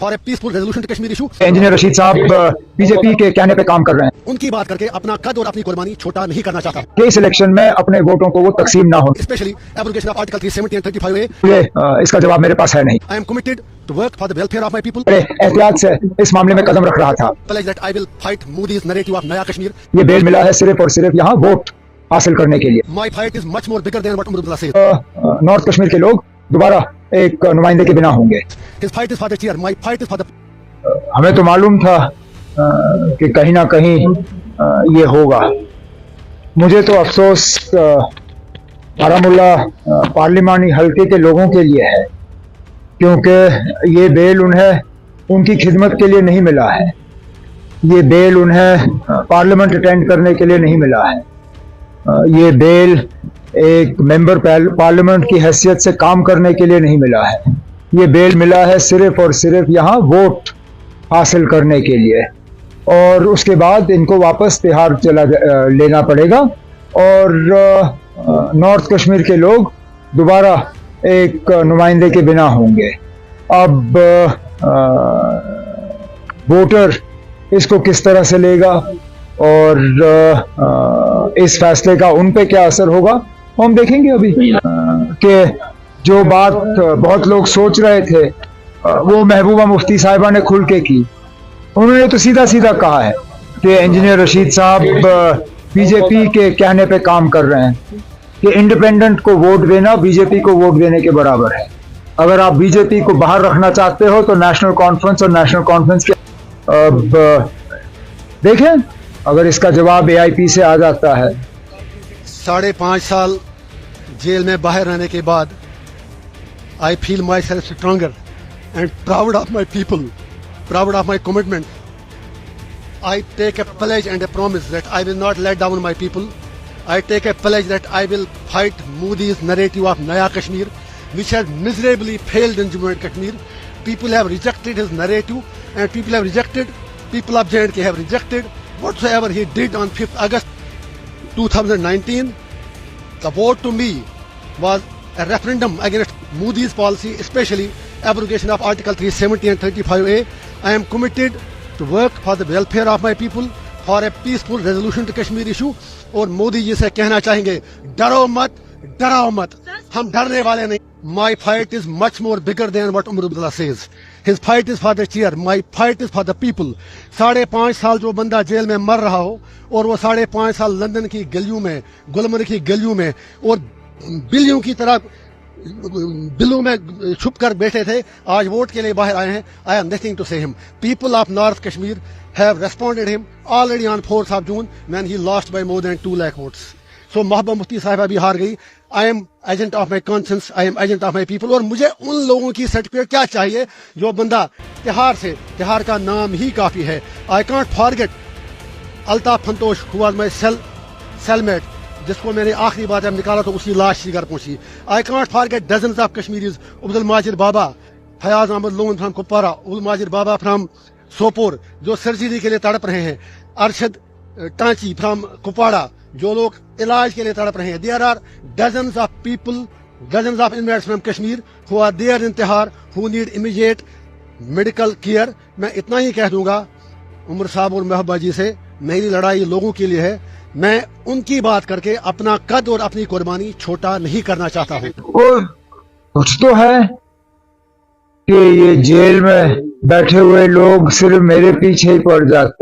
for a peaceful resolution to Kashmir issue. Engineer Rashid साहब BJP के कहने पे काम कर रहे हैं उनकी बात करके अपना कद और अपनी कुर्बानी छोटा नहीं करना चाहता, कि इस इलेक्शन में अपने वोटों को वो तकसीम ना हो। especially abrogation of Article 370 and 35A. ये इसका जवाब मेरे पास है नहीं। I am committed to work for the welfare of my people. बड़े एहतियात से इस मामले में कदम रख रहा था। Pledge that I will fight Modi's narrative of Naya Kashmir. ये बेल मिला है सिर्फ और सिर्फ यहाँ वोट हासिल करने के लिए। My fight is much more bigger than what Umar Abdullah says. North Kashmir के लोग दोबारा एक नुमाइंदे के बिना होंगे। His fight is for the chair. My fight is for the. हमें तो मालूम था कि कहीं ना कहीं ये होगा। मुझे तो अफसोस बारामुल्ला पार्लिमानी हल्के के लोगों के लिए है, क्योंकि ये बेल उन्हें उनकी खिदमत के लिए नहीं मिला है। ये बेल उन्हें पार्लियामेंट अटेंड करने के लिए नहीं मिला है। ये बेल एक मेंबर पार्लियामेंट की हैसियत से काम करने के लिए नहीं मिला है। ये बेल मिला है सिर्फ और सिर्फ यहाँ वोट हासिल करने के लिए, और उसके बाद इनको वापस तिहाड़ लेना पड़ेगा और नॉर्थ कश्मीर के लोग दोबारा एक नुमाइंदे के बिना होंगे। अब वोटर इसको किस तरह से लेगा और इस फैसले का उन पे क्या असर होगा हम देखेंगे अभी। कि जो बात बहुत लोग सोच रहे थे वो महबूबा मुफ्ती साहिबा ने खुल के की। उन्होंने तो सीधा सीधा कहा है कि इंजीनियर रशीद साहब बीजेपी के कहने पे काम कर रहे हैं कि इंडिपेंडेंट को वोट देना बीजेपी को वोट देने के बराबर है। अगर आप बीजेपी को बाहर रखना चाहते हो तो नेशनल कॉन्फ्रेंस और नेशनल कॉन्फ्रेंस के अब देखें अगर इसका जवाब AIP से आ जाता है। 5.5 साल जेल में बाहर रहने के बाद I feel myself stronger and proud of my people, proud of my commitment. I take a pledge and a promise that I will not let down my people. I take a pledge that I will fight Modi's narrative of Naya Kashmir, which has miserably failed in Jammu and Kashmir. People have rejected his narrative, and people of J&K have rejected whatsoever he did on 5th August 2019. The vote to me was a referendum against Modi's policy, especially abrogation of Article 370 and 35A. I am committed to work for the welfare of my people, for a peaceful resolution to Kashmir issue. और मोदी जी से कहना चाहेंगे डरो मत, डराओ मत, हम डरने वाले नहीं। My fight is much more bigger than what Umar Abdullah says. His fight is for the chair. My fight is for the people. 5.5 साल जो बंदा जेल में मर रहा हो और वो 5.5 साल लंदन की गलियों में, गुलमर्ग की गलियों में और बिल्लियों की तरह बिल्लों में छुप कर बैठे थे, आज वोट के लिए बाहर आए हैं। I have nothing to say him. People of North Kashmir have responded him already on 4th of June when he lost by more than 2 lakh votes. So Mehbooba Mufti साहिबा भी हार गई। I am agent of my conscience, I am agent of my people. और मुझे उन लोगों की certificate क्या चाहिए जो बंदा तिहाड़ का नाम ही काफ़ी है। I can't forget Altaf फंतोश who was my cellmate, जिसको मैंने आखिरी बार जब निकाला तो उसकी लाश ही घर पहुंची। I can't forget dozens of Kashmiris, Abdul Majid Baba, Fayaz Ahmad Loon from Kupwara, Abdul Majid Baba from Sopor, जो सर्जरी के लिए तड़प रहे हैं, अरशद टांची फ्रॉम कुपवाड़ा, जो लोग इलाज के लिए तड़प रहे हैं। There are dozens of people, dozens of inmates from Kashmir who are there in Tihar who need immediate medical care. मैं इतना ही कह दूंगा उमर साहब और महबूबा जी से, मेरी लड़ाई लोगों के लिए है। मैं उनकी बात करके अपना कद और अपनी कुर्बानी छोटा नहीं करना चाहता हूँ। कुछ तो है कि ये जेल में बैठे हुए लोग सिर्फ मेरे पीछे ही पड़ जाते हैं।